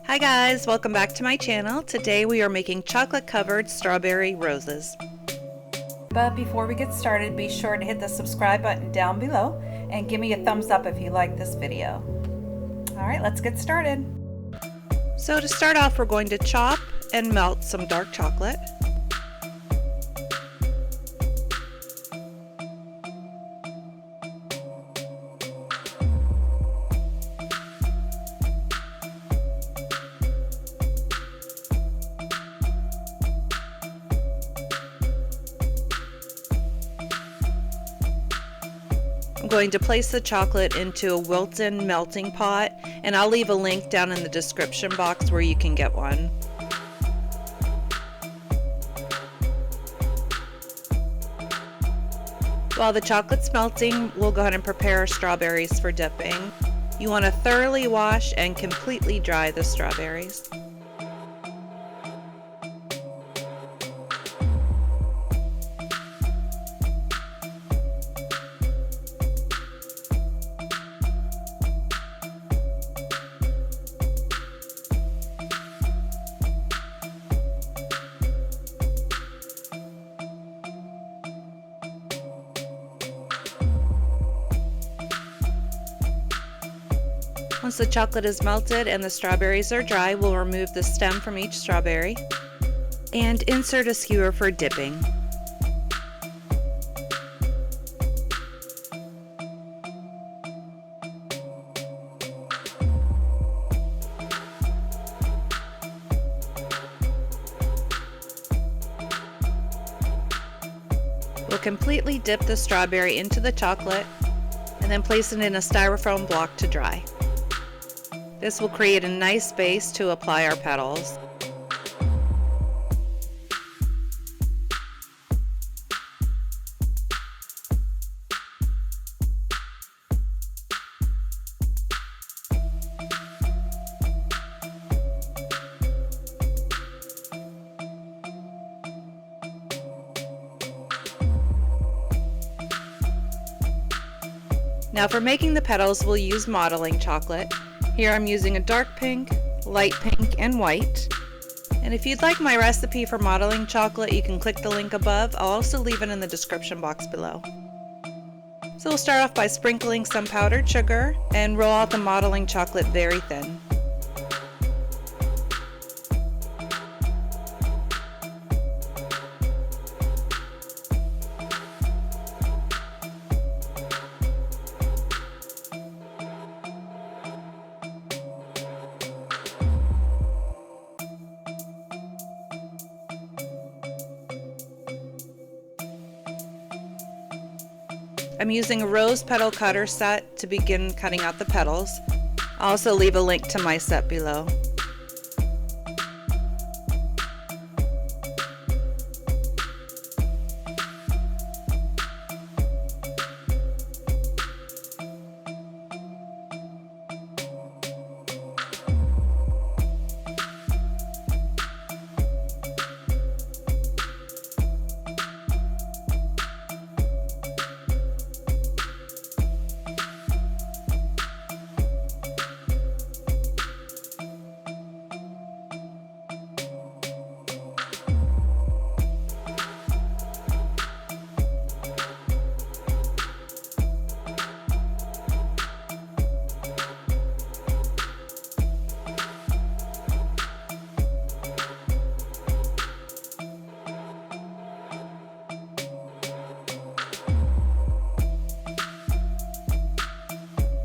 Hi guys, welcome back to my channel. Today we are making chocolate covered strawberry roses. But before we get started, be sure to hit the subscribe button down below and give me a thumbs up if you like this video. Alright, let's get started. So to start off, we're going to chop and melt some dark chocolate. I'm going to place the chocolate into a Wilton melting pot, and I'll leave a link down in the description box where you can get one. While the chocolate's melting, we'll go ahead and prepare our strawberries for dipping. You want to thoroughly wash and completely dry the strawberries. Once the chocolate is melted and the strawberries are dry, we'll remove the stem from each strawberry and insert a skewer for dipping. We'll completely dip the strawberry into the chocolate and then place it in a styrofoam block to dry. This will create a nice base to apply our petals. Now for making the petals, we'll use modeling chocolate. Here I'm using a dark pink, light pink, and white. And if you'd like my recipe for modeling chocolate, you can click the link above. I'll also leave it in the description box below. So we'll start off by sprinkling some powdered sugar and roll out the modeling chocolate very thin. I'm using a rose petal cutter set to begin cutting out the petals. I'll also leave a link to my set below.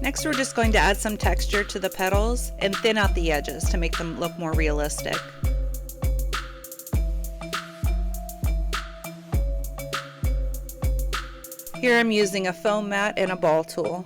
Next, we're just going to add some texture to the petals and thin out the edges to make them look more realistic. Here I'm using a foam mat and a ball tool.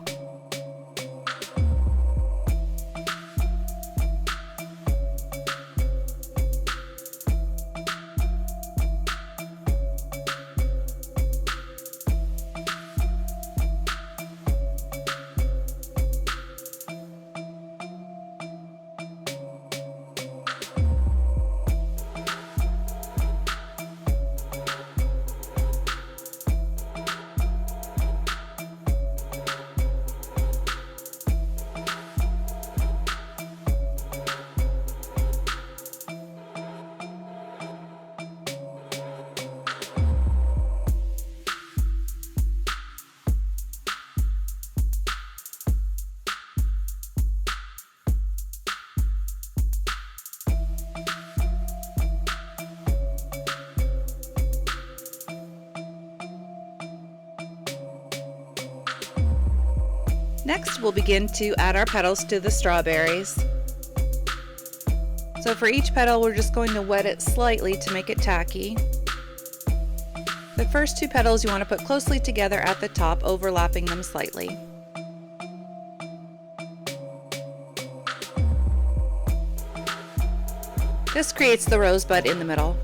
Next, we'll begin to add our petals to the strawberries. So for each petal, we're just going to wet it slightly to make it tacky. The first two petals you want to put closely together at the top, overlapping them slightly. This creates the rosebud in the middle.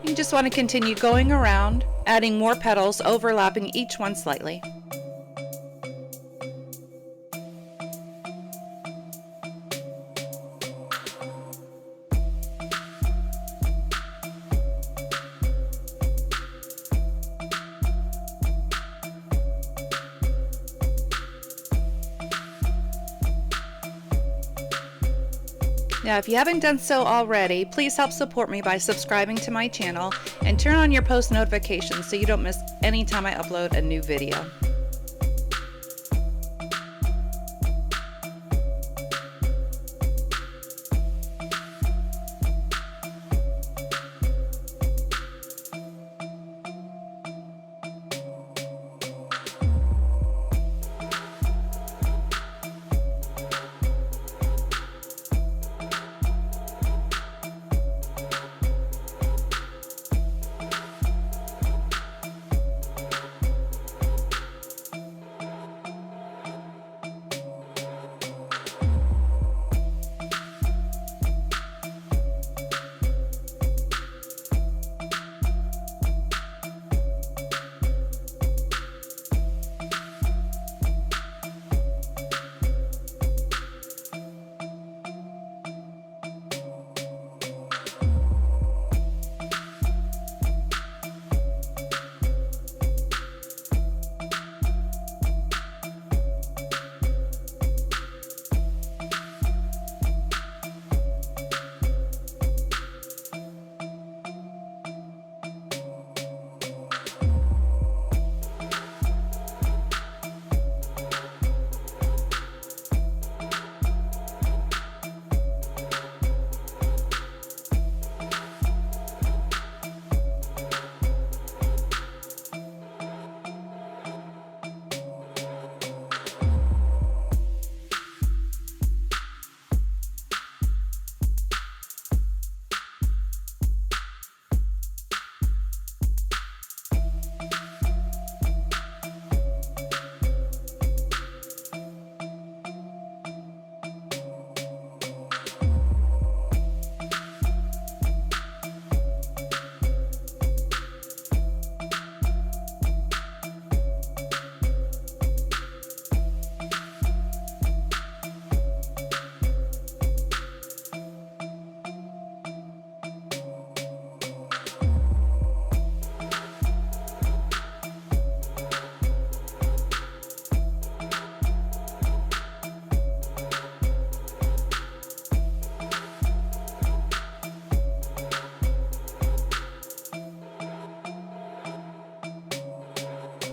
You just want to continue going around, adding more petals, overlapping each one slightly. Now, if you haven't done so already, please help support me by subscribing to my channel and turn on your post notifications so you don't miss any time I upload a new video.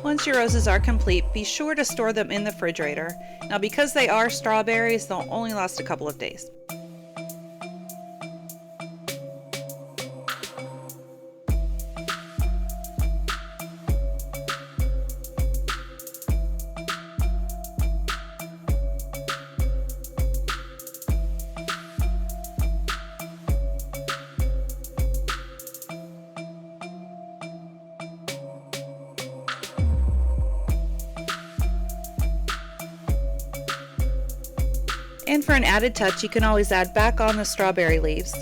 Once your roses are complete, be sure to store them in the refrigerator. Now, because they are strawberries, they'll only last a couple of days. And for an added touch, you can always add back on the strawberry leaves.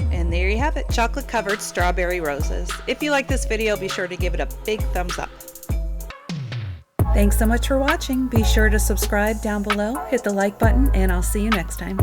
And there you have it, chocolate covered strawberry roses. If you like this video, be sure to give it a big thumbs up. Thanks so much for watching. Be sure to subscribe down below, hit the like button, and I'll see you next time.